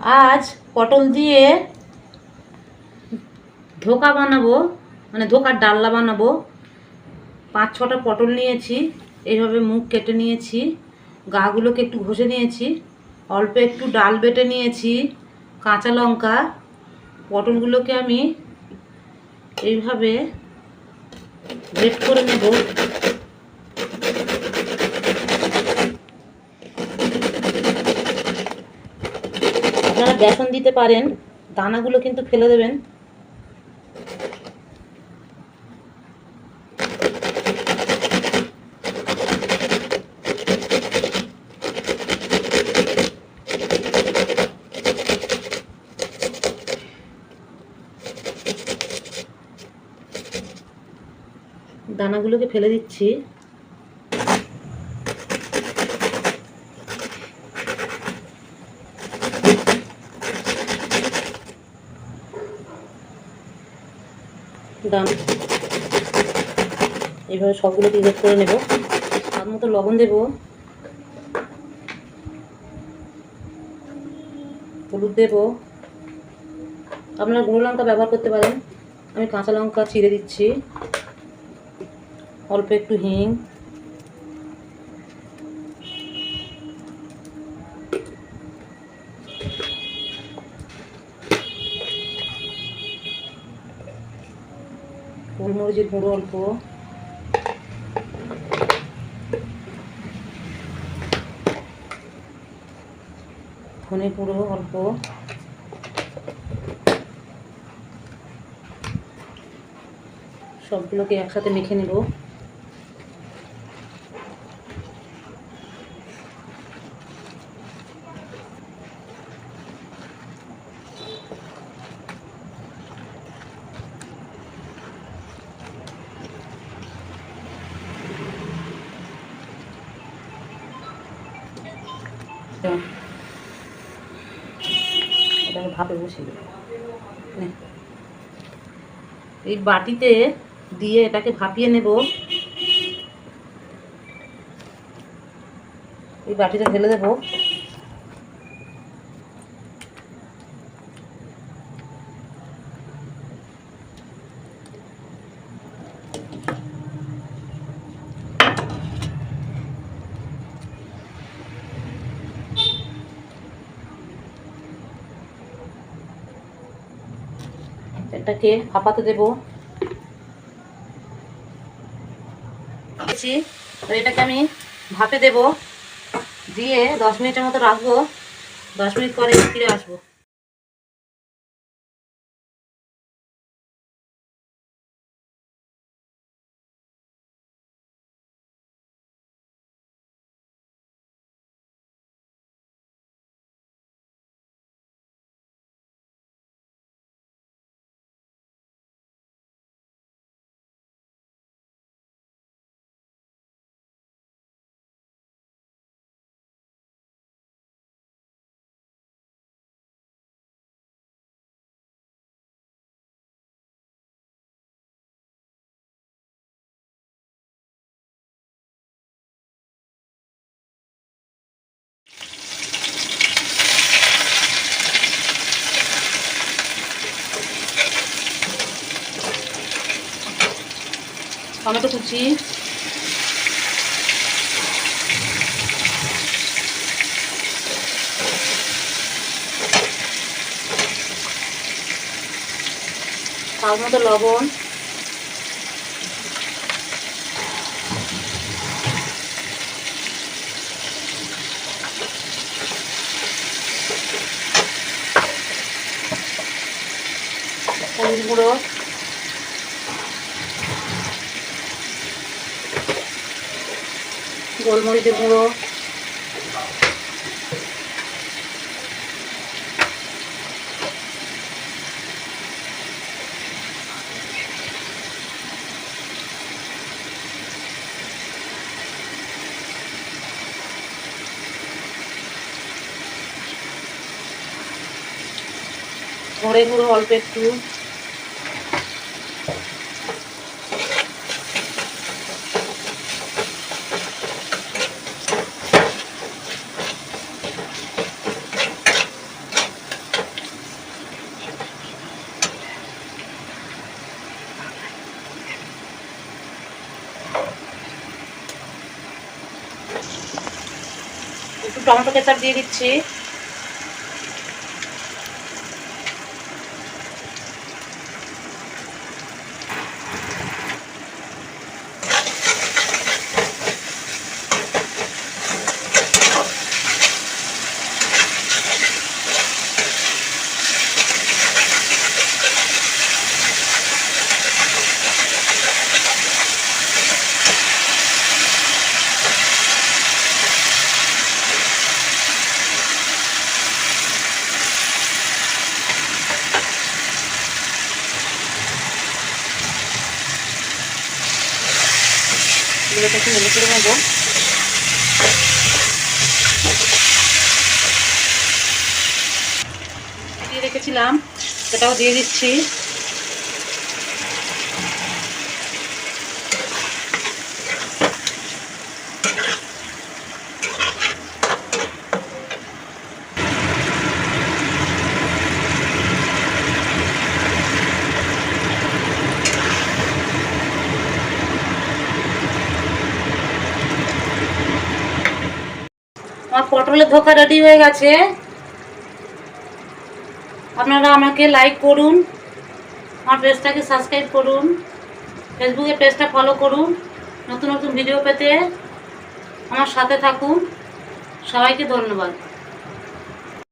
আজ পটল দিয়ে ধোকা বানাবো, মানে ধোকার ডালনা বানাবো। 5-6টা পটল নিয়েছি, এইভাবে মুখ কেটে নিয়েছি, গাগুলোকে একটু ঘষে নিয়েছি, অল্প একটু ডাল বেটে নিয়েছি, কাঁচা লঙ্কা। পটলগুলোকে আমি এইভাবে গ্রেট করে নেব। আপনারা বেসন দিতে পারেন, দানাগুলো কিন্তু ফেলে দেবেন। দানাগুলোকে ফেলে দিচ্ছি। এইভাবে সবগুলোকে গ্রেট করে নেব। তার মতো লবণ দেব, হলুদ দেব, আপনারা গুঁড়ো লঙ্কা ব্যবহার করতে পারেন, আমি কাঁচা লঙ্কা চিড়ে দিচ্ছি, অল্প একটু হিং, গোলমরিচের গুঁড়ো অল্প, ধনে গুঁড়ো অল্প, সবগুলোকে একসাথে মেখে নেব। এটাকে ভাপে বসিয়ে দেব। এই বাটিতে দিয়ে এটাকে ভাপিয়ে নেব। এই বাটিটা ঢেলে দেব। এটাকে ভাপাতে দেব। আর এটাকে আমি ভাপে দেব, দিয়ে 10 মিনিটের মতো রাখবো। 10 মিনিট পরে ফিরে আসবো। টমেটো কুচি, তার মতো লবণ, হলুদ গুঁড়ো, গোলমরিচের গুঁড়ো, ধনে গুঁড়ো অল্প একটু, টমেটো কেচাপ দিয়ে দিচ্ছি। এগুলোকে একটু নেড়ে করে নেবো। দিয়ে রেখেছিলাম সেটাও দিয়ে দিচ্ছি। আমার পটলের ধোকা রেডি হয়ে গেছে। আপনারা আমাকে লাইক করুন, আমার পেজটাকে সাবস্ক্রাইব করুন, ফেসবুকে পেজটা ফলো করুন। নতুন নতুন ভিডিও পেতে আমার সাথে থাকুন। সবাইকে ধন্যবাদ।